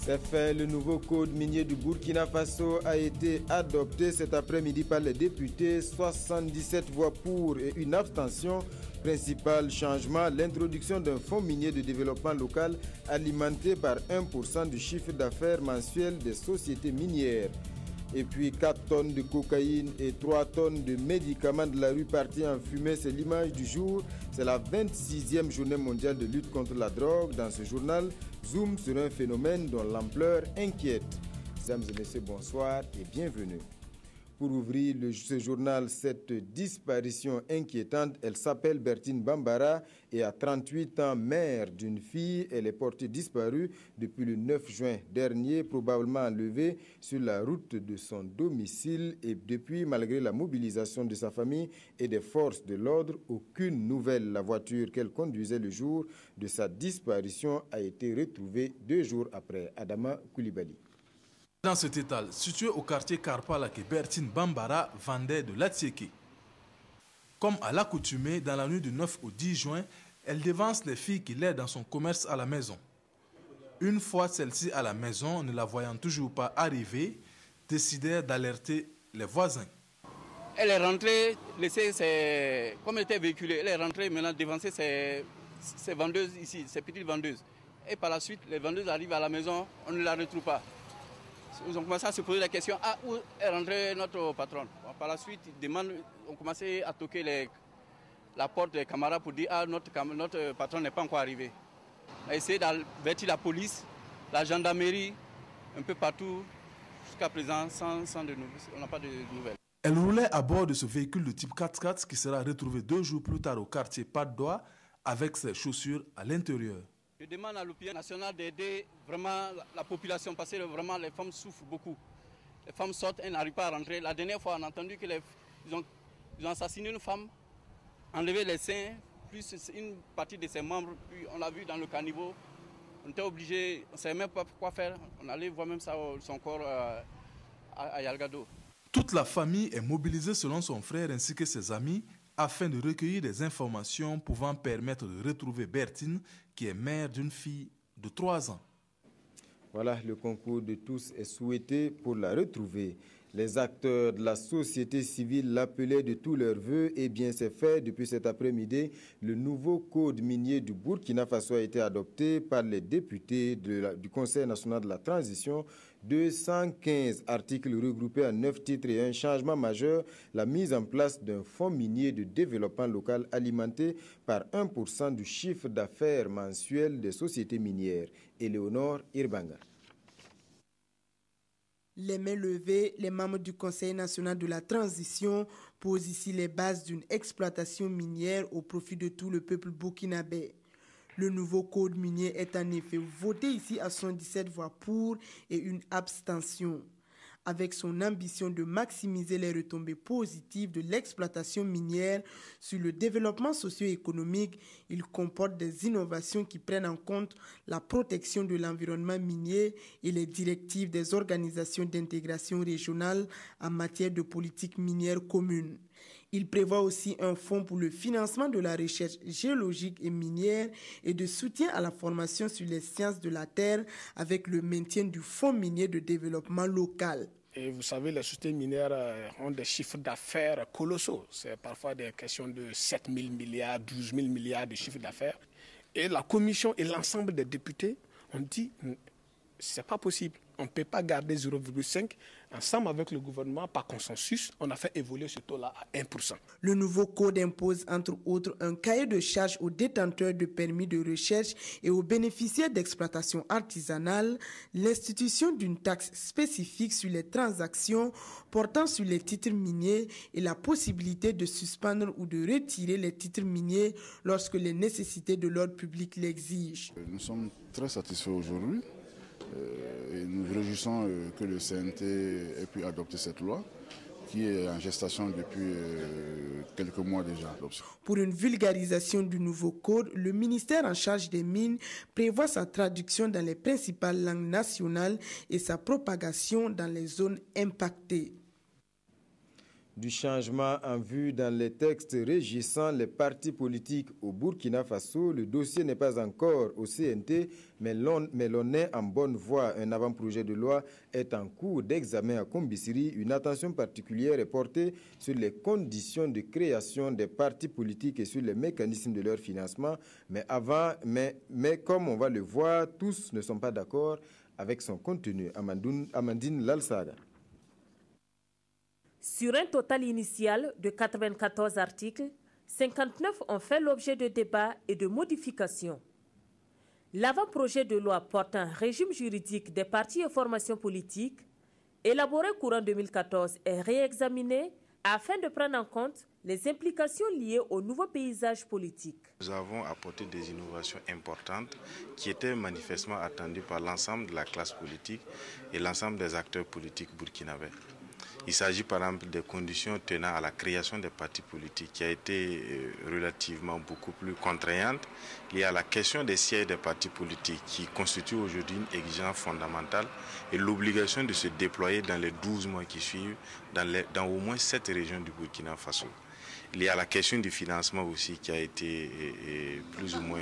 C'est fait, le nouveau code minier du Burkina Faso a été adopté cet après-midi par les députés, 77 voix pour et une abstention. Principal changement, l'introduction d'un fonds minier de développement local alimenté par 1% du chiffre d'affaires mensuel des sociétés minières. Et puis 4 tonnes de cocaïne et 3 tonnes de médicaments de la rue partis en fumée, c'est l'image du jour. C'est la 26e journée mondiale de lutte contre la drogue. Dans ce journal, zoom sur un phénomène dont l'ampleur inquiète. Mesdames et messieurs, bonsoir et bienvenue. Pour ouvrir ce journal, cette disparition inquiétante, elle s'appelle Bertine Bambara et a 38 ans, mère d'une fille. Elle est portée disparue depuis le 9 juin dernier, probablement enlevée sur la route de son domicile. Et depuis, malgré la mobilisation de sa famille et des forces de l'ordre, aucune nouvelle. La voiture qu'elle conduisait le jour de sa disparition a été retrouvée 2 jours après. Adama Koulibaly. Dans cet étal, situé au quartier Karpala, que Bertine Bambara vendait de l'Atsieke. Comme à l'accoutumée, dans la nuit du 9 au 10 juin, elle devance les filles qui l'aident dans son commerce à la maison. Une fois celle-ci à la maison, ne la voyant toujours pas arriver, décidèrent d'alerter les voisins. Elle est rentrée, comme elle était véhiculée, elle est rentrée maintenant devancer ses vendeuses ici, ses petites vendeuses. Et par la suite, les vendeuses arrivent à la maison, on ne la retrouve pas. Ils ont commencé à se poser la question, où est rentrée notre patronne? Par la suite, ils ont commencé à toquer la porte des camarades pour dire notre patron n'est pas encore arrivé. On a essayé d'avertir la police, la gendarmerie, un peu partout, jusqu'à présent, sans de nouvelles. On n'a pas de nouvelles. Elle roulait à bord de ce véhicule de type 4x4 qui sera retrouvé 2 jours plus tard au quartier Patte-d'Oie avec ses chaussures à l'intérieur. Je demande à l'opinion nationale d'aider vraiment la population parce que vraiment les femmes souffrent beaucoup. Les femmes sortent et n'arrivent pas à rentrer. La dernière fois, on a entendu qu'ils ont assassiné une femme, enlevé les seins, plus une partie de ses membres. Puis on l'a vu dans le caniveau. On était obligé, on ne savait même pas quoi faire. On allait voir même ça, son corps à Yalgado. Toute la famille est mobilisée selon son frère ainsi que ses amis afin de recueillir des informations pouvant permettre de retrouver Bertine, qui est mère d'une fille de 3 ans. Voilà, le concours de tous est souhaité pour la retrouver. Les acteurs de la société civile l'appelaient de tous leurs vœux et bien c'est fait. Depuis cet après-midi, le nouveau code minier du Burkina Faso a été adopté par les députés du Conseil national de la transition. 215 articles regroupés en 9 titres et un changement majeur, la mise en place d'un fonds minier de développement local alimenté par 1% du chiffre d'affaires mensuel des sociétés minières. Éléonore Irbanga. Les mains levées, les membres du Conseil national de la transition posent ici les bases d'une exploitation minière au profit de tout le peuple burkinabé. Le nouveau code minier est en effet voté ici à 117 voix pour et une abstention. Avec son ambition de maximiser les retombées positives de l'exploitation minière sur le développement socio-économique, il comporte des innovations qui prennent en compte la protection de l'environnement minier et les directives des organisations d'intégration régionale en matière de politique minière commune. Il prévoit aussi un fonds pour le financement de la recherche géologique et minière et de soutien à la formation sur les sciences de la terre avec le maintien du fonds minier de développement local. Et vous savez, les sociétés minières ont des chiffres d'affaires colossaux. C'est parfois des questions de 7 000 milliards, 12 000 milliards de chiffres d'affaires. Et la commission et l'ensemble des députés ont dit c'est pas possible. On ne peut pas garder 0,5. Ensemble avec le gouvernement, par consensus, on a fait évoluer ce taux-là à 1%. Le nouveau code impose, entre autres, un cahier de charges aux détenteurs de permis de recherche et aux bénéficiaires d'exploitation artisanale, l'institution d'une taxe spécifique sur les transactions portant sur les titres miniers et la possibilité de suspendre ou de retirer les titres miniers lorsque les nécessités de l'ordre public l'exigent. Nous sommes très satisfaits aujourd'hui. Et nous nous réjouissons que le CNT ait pu adopter cette loi qui est en gestation depuis quelques mois déjà. Pour une vulgarisation du nouveau code, le ministère en charge des mines prévoit sa traduction dans les principales langues nationales et sa propagation dans les zones impactées. du changement en vue dans les textes régissant les partis politiques au Burkina Faso. Le dossier n'est pas encore au CNT, mais l'on est en bonne voie. Un avant-projet de loi est en cours d'examen à Kombisiri. Une attention particulière est portée sur les conditions de création des partis politiques et sur les mécanismes de leur financement. Mais comme on va le voir, tous ne sont pas d'accord avec son contenu. Amandine Lalsaga. Sur un total initial de 94 articles, 59 ont fait l'objet de débats et de modifications. L'avant-projet de loi porte un régime juridique des partis et formations politiques, élaboré courant 2014 et réexaminé afin de prendre en compte les implications liées au nouveau paysage politique. Nous avons apporté des innovations importantes qui étaient manifestement attendues par l'ensemble de la classe politique et l'ensemble des acteurs politiques burkinabés. Il s'agit par exemple des conditions tenant à la création des partis politiques qui a été relativement beaucoup plus contraignante liée à la question des sièges des partis politiques qui constitue aujourd'hui une exigence fondamentale et l'obligation de se déployer dans les 12 mois qui suivent dans au moins 7 régions du Burkina Faso. Il y a la question du financement aussi qui a été plus ou moins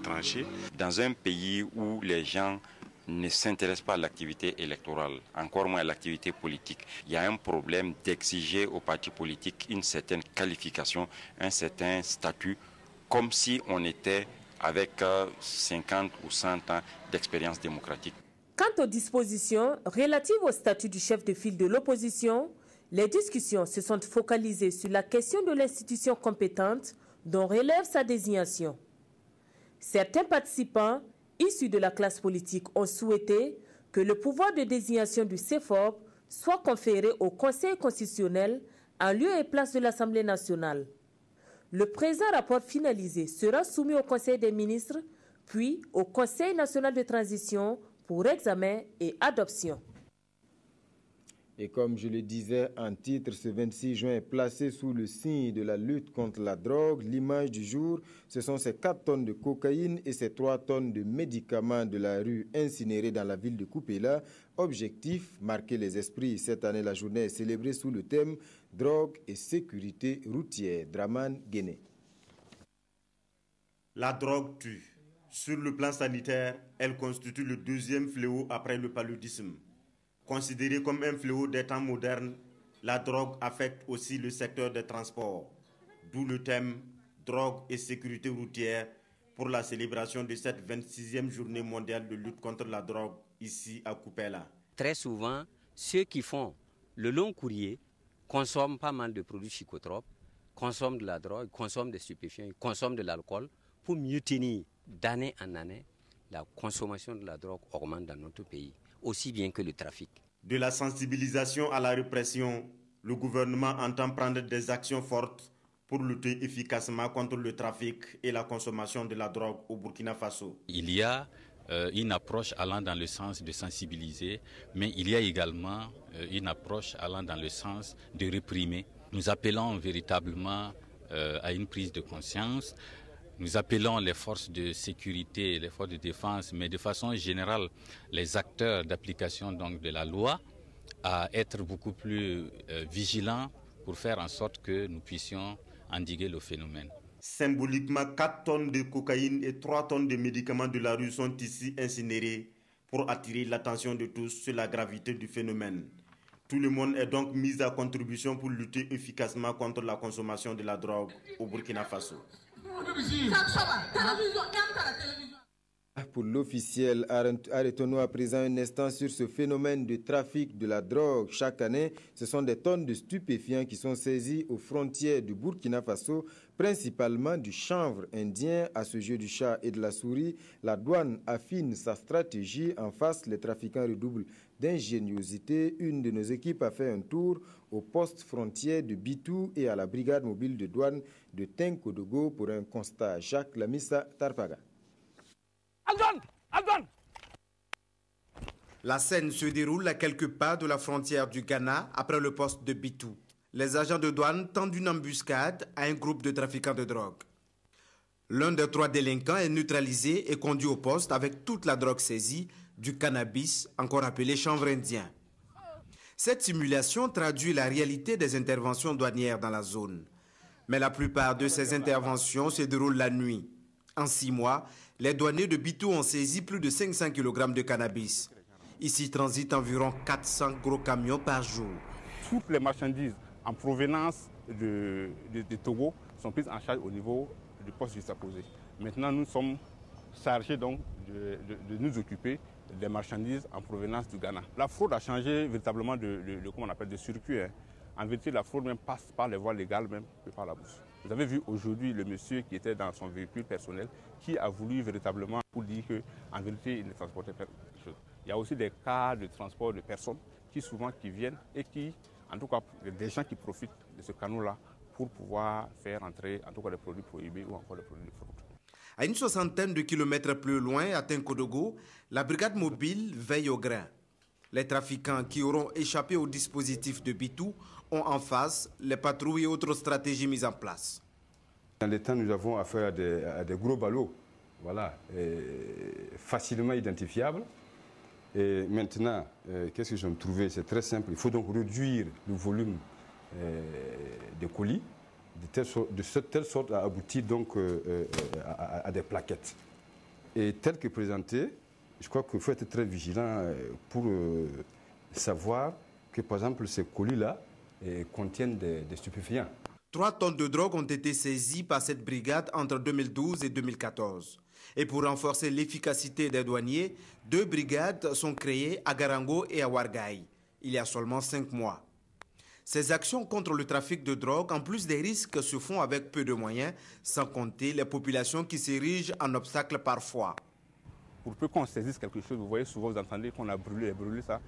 tranchée. Dans un pays où les gens ne s'intéressent pas à l'activité électorale, encore moins à l'activité politique, il y a un problème d'exiger aux partis politiques une certaine qualification, un certain statut, comme si on était avec 50 ou 100 ans d'expérience démocratique. Quant aux dispositions relatives au statut du chef de file de l'opposition, les discussions se sont focalisées sur la question de l'institution compétente dont relève sa désignation. Certains participants issus de la classe politique ont souhaité que le pouvoir de désignation du CEFOP soit conféré au Conseil constitutionnel en lieu et place de l'Assemblée nationale. Le présent rapport finalisé sera soumis au Conseil des ministres, puis au Conseil national de transition pour examen et adoption. Et comme je le disais en titre, ce 26 juin est placé sous le signe de la lutte contre la drogue. L'image du jour, ce sont ces 4 tonnes de cocaïne et ces 3 tonnes de médicaments de la rue incinérés dans la ville de Koupéla. Objectif, marquer les esprits. Cette année, la journée est célébrée sous le thème « Drogue et sécurité routière ». Draman Guéné. La drogue tue. Sur le plan sanitaire, elle constitue le 2e fléau après le paludisme. Considérée comme un fléau des temps modernes, la drogue affecte aussi le secteur des transports. D'où le thème « Drogue et sécurité routière » pour la célébration de cette 26e journée mondiale de lutte contre la drogue ici à Koupéla. Très souvent, ceux qui font le long courrier consomment pas mal de produits psychotropes, consomment de la drogue, consomment des stupéfiants, consomment de l'alcool. Pour mieux tenir d'année en année, la consommation de la drogue augmente dans notre pays, aussi bien que le trafic. De la sensibilisation à la répression, le gouvernement entend prendre des actions fortes pour lutter efficacement contre le trafic et la consommation de la drogue au Burkina Faso. Il y a une approche allant dans le sens de sensibiliser, mais il y a également une approche allant dans le sens de réprimer. Nous appelons véritablement à une prise de conscience. Nous appelons les forces de sécurité, les forces de défense, mais de façon générale, les acteurs d'application donc de la loi, à être beaucoup plus vigilants pour faire en sorte que nous puissions endiguer le phénomène. Symboliquement, 4 tonnes de cocaïne et 3 tonnes de médicaments de la rue sont ici incinérés pour attirer l'attention de tous sur la gravité du phénomène. Tout le monde est donc mis à contribution pour lutter efficacement contre la consommation de la drogue au Burkina Faso. Pour l'officiel, arrêtons-nous à présent un instant sur ce phénomène de trafic de la drogue. Chaque année, ce sont des tonnes de stupéfiants qui sont saisis aux frontières du Burkina Faso, principalement du chanvre indien. À ce jeu du chat et de la souris, la douane affine sa stratégie. En face, les trafiquants redoublent d'ingéniosité. Une de nos équipes a fait un tour au poste frontière de Bitou et à la brigade mobile de douane de Tenkodogo pour un constat. Jacques Lamissa Tarpaga. La scène se déroule à quelques pas de la frontière du Ghana après le poste de Bitou. Les agents de douane tentent une embuscade à un groupe de trafiquants de drogue. L'un des 3 délinquants est neutralisé et conduit au poste avec toute la drogue saisie, du cannabis, encore appelé chanvre indien. Cette simulation traduit la réalité des interventions douanières dans la zone. Mais la plupart de ces interventions se déroulent la nuit. En 6 mois, les douaniers de Bitou ont saisi plus de 500 kg de cannabis. Ici transitent environ 400 gros camions par jour. Toutes les marchandises en provenance de Togo sont prises en charge au niveau du poste juxtaposé. Maintenant, nous sommes chargés donc de nous occuper des marchandises en provenance du Ghana. La fraude a changé véritablement comment on appelle, de circuit. En vérité, la fraude même passe par les voies légales même que par la bourse. Vous avez vu aujourd'hui le monsieur qui était dans son véhicule personnel qui a voulu véritablement pour dire qu'en vérité, il ne transportait pas quelque chose. Il y a aussi des cas de transport de personnes qui viennent et qui, en tout cas, des gens qui profitent de ce canot-là pour pouvoir faire entrer en tout cas des produits prohibés ou encore des produits de fraude. À une soixantaine de kilomètres plus loin, à Tenkodogo, la brigade mobile veille au grain. Les trafiquants qui auront échappé au dispositif de Bitou ont en face les patrouilles et autres stratégies mises en place. Dans les temps, nous avons affaire à des gros ballots, voilà, facilement identifiables. Et maintenant, qu'est-ce que j'ai trouvé? C'est très simple. Il faut donc réduire le volume des colis de telle sorte à aboutir donc à des plaquettes. Et tel que présenté, je crois qu'il faut être très vigilant pour savoir que, par exemple, ces colis-là contiennent des stupéfiants. 3 tonnes de drogue ont été saisies par cette brigade entre 2012 et 2014. Et pour renforcer l'efficacité des douaniers, 2 brigades sont créées à Garango et à Ouarghaï, il y a seulement 5 mois. Ces actions contre le trafic de drogue, en plus des risques, se font avec peu de moyens, sans compter les populations qui s'érigent en obstacle parfois. Pour peu qu'on saisisse quelque chose, vous voyez souvent, vous entendez qu'on a brûlé ça,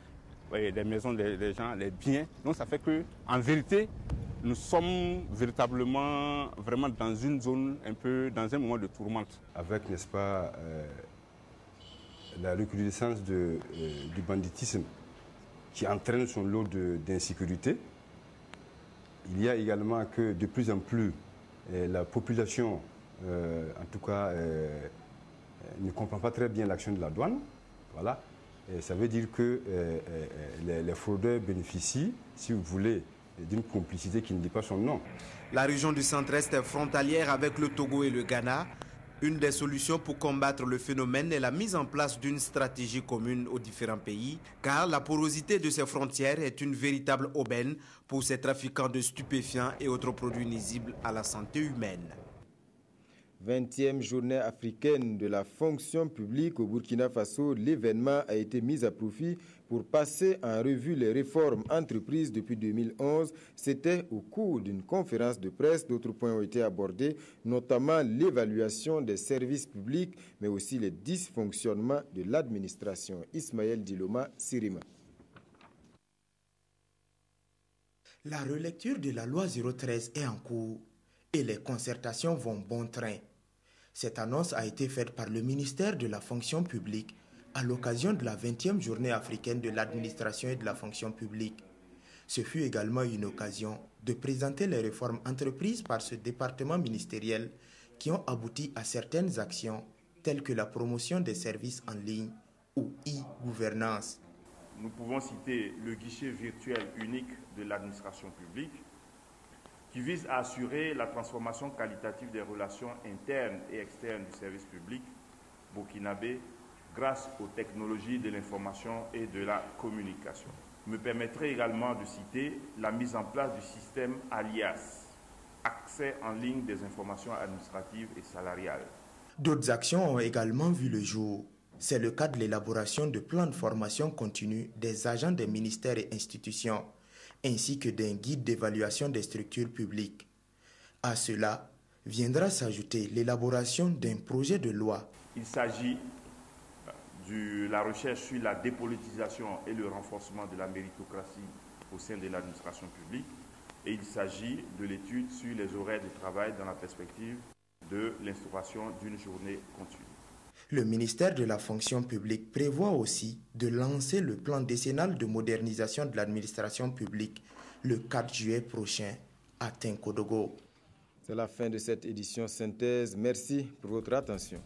voyez, les maisons des gens, les biens. Donc ça fait qu'en vérité, nous sommes véritablement vraiment dans une zone, un peu dans un moment de tourmente. Avec, n'est-ce pas, la recrudescence du banditisme qui entraîne son lot d'insécurité, il y a également que de plus en plus la population, en tout cas, ne comprend pas très bien l'action de la douane. Voilà. Et ça veut dire que les fraudeurs bénéficient, si vous voulez, d'une complicité qui ne dit pas son nom. La région du centre-est est frontalière avec le Togo et le Ghana. Une des solutions pour combattre le phénomène est la mise en place d'une stratégie commune aux différents pays, car la porosité de ces frontières est une véritable aubaine pour ces trafiquants de stupéfiants et autres produits nuisibles à la santé humaine. 20e journée africaine de la fonction publique au Burkina Faso, l'événement a été mis à profit pour passer en revue les réformes entreprises depuis 2011. C'était au cours d'une conférence de presse. D'autres points ont été abordés, notamment l'évaluation des services publics, mais aussi les dysfonctionnements de l'administration. Ismaël Diloma, Sirima. La relecture de la loi 013 est en cours et les concertations vont bon train. Cette annonce a été faite par le ministère de la fonction publique à l'occasion de la 20e journée africaine de l'administration et de la fonction publique. Ce fut également une occasion de présenter les réformes entreprises par ce département ministériel qui ont abouti à certaines actions telles que la promotion des services en ligne ou e-gouvernance. Nous pouvons citer le guichet virtuel unique de l'administration publique, qui vise à assurer la transformation qualitative des relations internes et externes du service public burkinabé grâce aux technologies de l'information et de la communication. Je me permettrai également de citer la mise en place du système ALIAS, accès en ligne des informations administratives et salariales. D'autres actions ont également vu le jour. C'est le cas de l'élaboration de plans de formation continue des agents des ministères et institutions, ainsi que d'un guide d'évaluation des structures publiques. À cela viendra s'ajouter l'élaboration d'un projet de loi. Il s'agit de la recherche sur la dépolitisation et le renforcement de la méritocratie au sein de l'administration publique, et il s'agit de l'étude sur les horaires de travail dans la perspective de l'instauration d'une journée continue. Le ministère de la fonction publique prévoit aussi de lancer le plan décennal de modernisation de l'administration publique le 4 juillet prochain à Tenkodogo. C'est la fin de cette édition synthèse. Merci pour votre attention.